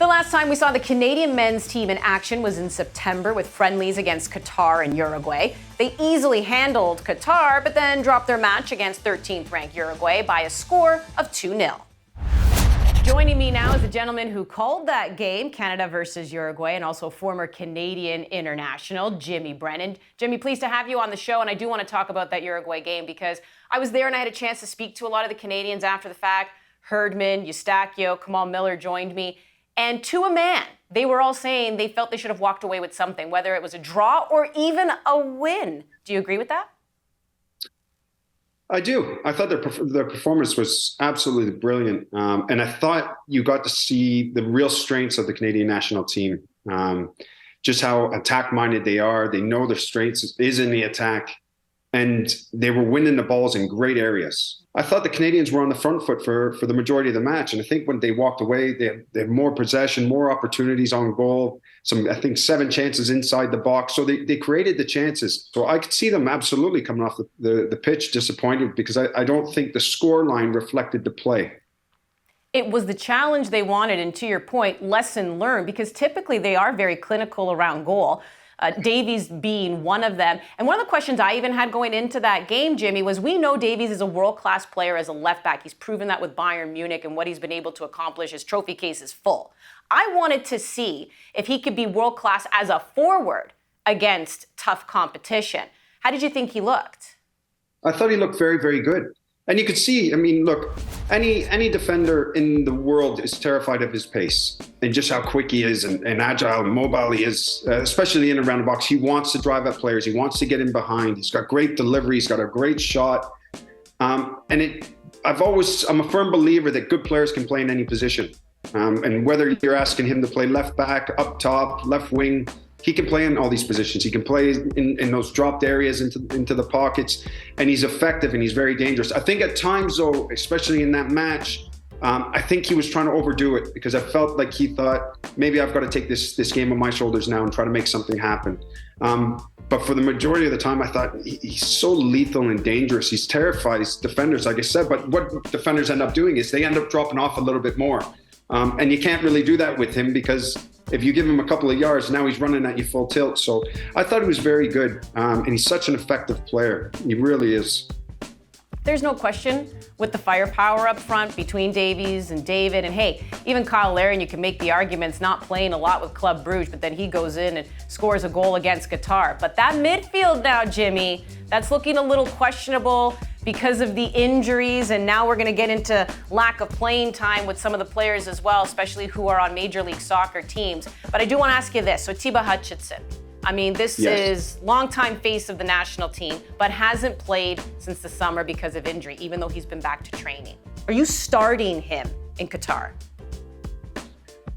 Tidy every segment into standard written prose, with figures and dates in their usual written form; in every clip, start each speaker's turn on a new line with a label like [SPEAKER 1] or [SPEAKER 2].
[SPEAKER 1] The last time we saw the Canadian men's team in action was in September with friendlies against Qatar and Uruguay. They easily handled Qatar, but then dropped their match against 13th-ranked Uruguay by a score of 2-0. Joining me now is the gentleman who called that game, Canada versus Uruguay, and also former Canadian international, Jimmy Brennan. Jimmy, pleased to have you on the show, and I do want to talk about that Uruguay game because I was there and I had a chance to speak to a lot of the Canadians after the fact. Herdman, Eustachio, Kamal Miller joined me. And to a man, they were all saying they felt they should have walked away with something, whether it was a draw or even a win. Do you agree with that?
[SPEAKER 2] I do. I thought their performance was absolutely brilliant. And I thought you got to see the real strengths of the Canadian national team, just how attack-minded they are. They know their strengths is in the attack, and they were winning the balls in great areas. I thought the Canadians were on the front foot for the majority of the match. And I think when they walked away, they had more possession, more opportunities on goal, I think 7 chances inside the box. So they created the chances. So I could see them absolutely coming off the pitch disappointed because I don't think the score line reflected the play.
[SPEAKER 1] It was the challenge they wanted. And to your point, lesson learned, because typically they are very clinical around goal. Davies being one of them. And one of the questions I even had going into that game, Jimmy, was we know Davies is a world-class player as a left back. He's proven that with Bayern Munich and what he's been able to accomplish. His trophy case is full. I wanted to see if he could be world-class as a forward against tough competition. How did you think he looked?
[SPEAKER 2] I thought he looked very, very good. And you could see, I mean, look, any defender in the world is terrified of his pace and just how quick he is and agile and mobile he is, especially in and around the box. He wants to drive at players. He wants to get in behind. He's got great delivery. He's got a great shot. I'm a firm believer that good players can play in any position. And whether you're asking him to play left back, up top, left wing, he can play in all these positions. He can play in those dropped areas into the pockets, and he's effective and he's very dangerous. I think at times, though, especially in that match, I think he was trying to overdo it because I felt like he thought, maybe I've got to take this game on my shoulders now and try to make something happen. But for the majority of the time, I thought he's so lethal and dangerous. He's terrified his defenders, like I said. But what defenders end up doing is they end up dropping off a little bit more. And you can't really do that with him because if you give him a couple of yards, now he's running at you full tilt. So I thought he was very good. And he's such an effective player. He really is.
[SPEAKER 1] There's no question with the firepower up front between Davies and David. And hey, even Kyle Larin, you can make the arguments not playing a lot with Club Brugge, but then he goes in and scores a goal against Qatar. But that midfield now, Jimmy, that's looking a little questionable because of the injuries, and now we're going to get into lack of playing time with some of the players as well, especially who are on Major League Soccer teams. But I do want to ask you this. So Tiba Hutchinson, I mean, this is longtime face of the national team, but hasn't played since the summer because of injury, even though he's been back to training. Are you starting him in Qatar?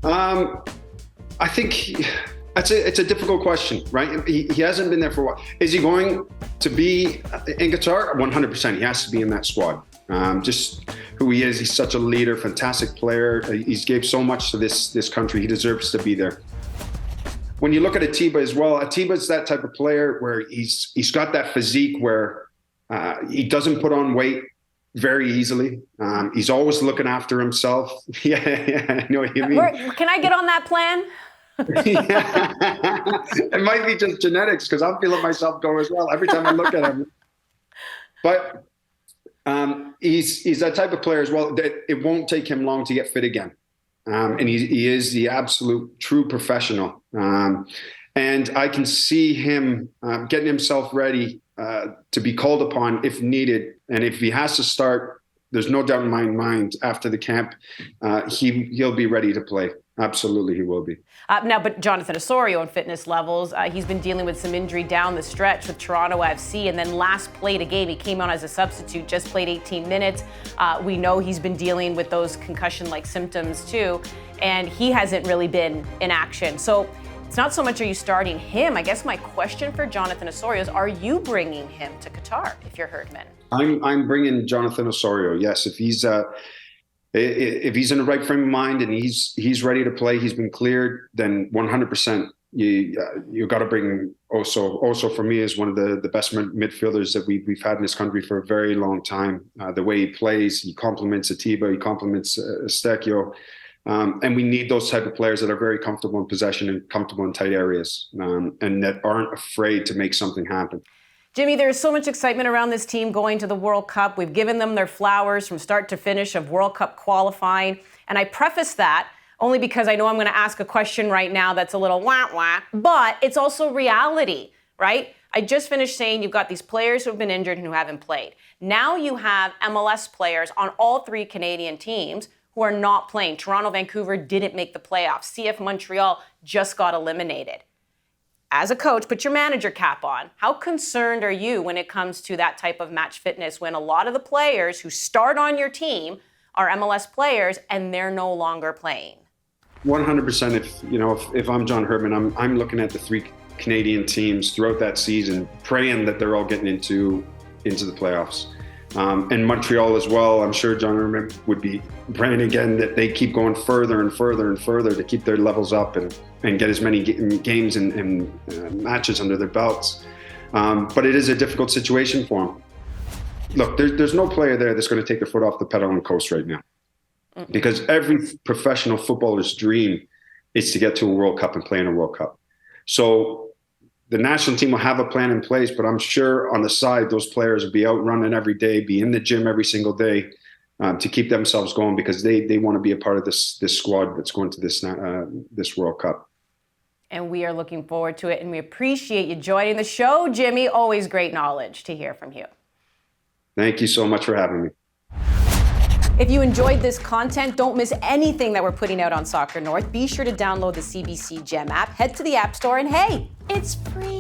[SPEAKER 2] I think it's a difficult question, right? He hasn't been there for a while. Is he going to be in Qatar? 100%. He has to be in that squad. Just who he is. He's such a leader, fantastic player. He's gave so much to this country. He deserves to be there. When you look at Atiba as well, Atiba's that type of player where he's got that physique where he doesn't put on weight very easily. He's always looking after himself. Yeah, I know what you mean.
[SPEAKER 1] Can I get on that plan?
[SPEAKER 2] Yeah. It might be just genetics because I'm feeling myself go as well every time I look at him. But he's that type of player as well that it won't take him long to get fit again. And he is the absolute true professional. And I can see him getting himself ready to be called upon if needed. And if he has to start, there's no doubt in my mind after the camp, he'll be ready to play. Absolutely, he will be.
[SPEAKER 1] But Jonathan Osorio on fitness levels, he's been dealing with some injury down the stretch with Toronto FC, and then last played a game. He came on as a substitute, just played 18 minutes. We know he's been dealing with those concussion-like symptoms too, and he hasn't really been in action. So it's not so much are you starting him. I guess my question for Jonathan Osorio is, are you bringing him to Qatar if you're Herdman? I'm
[SPEAKER 2] bringing Jonathan Osorio, yes. If he's in the right frame of mind and he's ready to play, he's been cleared, then 100% you got to bring Oso. Oso for me is one of the best midfielders that we've had in this country for a very long time. The way he plays, he complements Atiba, he complements Eustachio. And we need those type of players that are very comfortable in possession and comfortable in tight areas, and that aren't afraid to make something happen.
[SPEAKER 1] Jimmy, there's so much excitement around this team going to the World Cup. We've given them their flowers from start to finish of World Cup qualifying. And I preface that only because I know I'm going to ask a question right now that's a little wah-wah, but it's also reality, right? I just finished saying you've got these players who have been injured and who haven't played. Now you have MLS players on all three Canadian teams who are not playing. Toronto, Vancouver didn't make the playoffs. CF Montreal just got eliminated. As a coach, put your manager cap on. How concerned are you when it comes to that type of match fitness when a lot of the players who start on your team are MLS players and they're no longer playing?
[SPEAKER 2] 100%. If I'm John Herdman, I'm looking at the three Canadian teams throughout that season, praying that they're all getting into the playoffs. And Montreal as well. I'm sure John Herdman would be praying again that they keep going further and further and further to keep their levels up and get as many games and matches under their belts. But it is a difficult situation for them. Look, there's no player there that's going to take their foot off the pedal and coast right now. Because every professional footballer's dream is to get to a World Cup and play in a World Cup. So the national team will have a plan in place, but I'm sure on the side, those players will be out running every day, be in the gym every single day to keep themselves going because they want to be a part of this squad that's going to this World Cup.
[SPEAKER 1] And we are looking forward to it, and we appreciate you joining the show, Jimmy. Always great knowledge to hear from you.
[SPEAKER 2] Thank you so much for having me.
[SPEAKER 1] If you enjoyed this content, don't miss anything that we're putting out on Soccer North. Be sure to download the CBC Gem app, head to the App Store, and hey, it's free.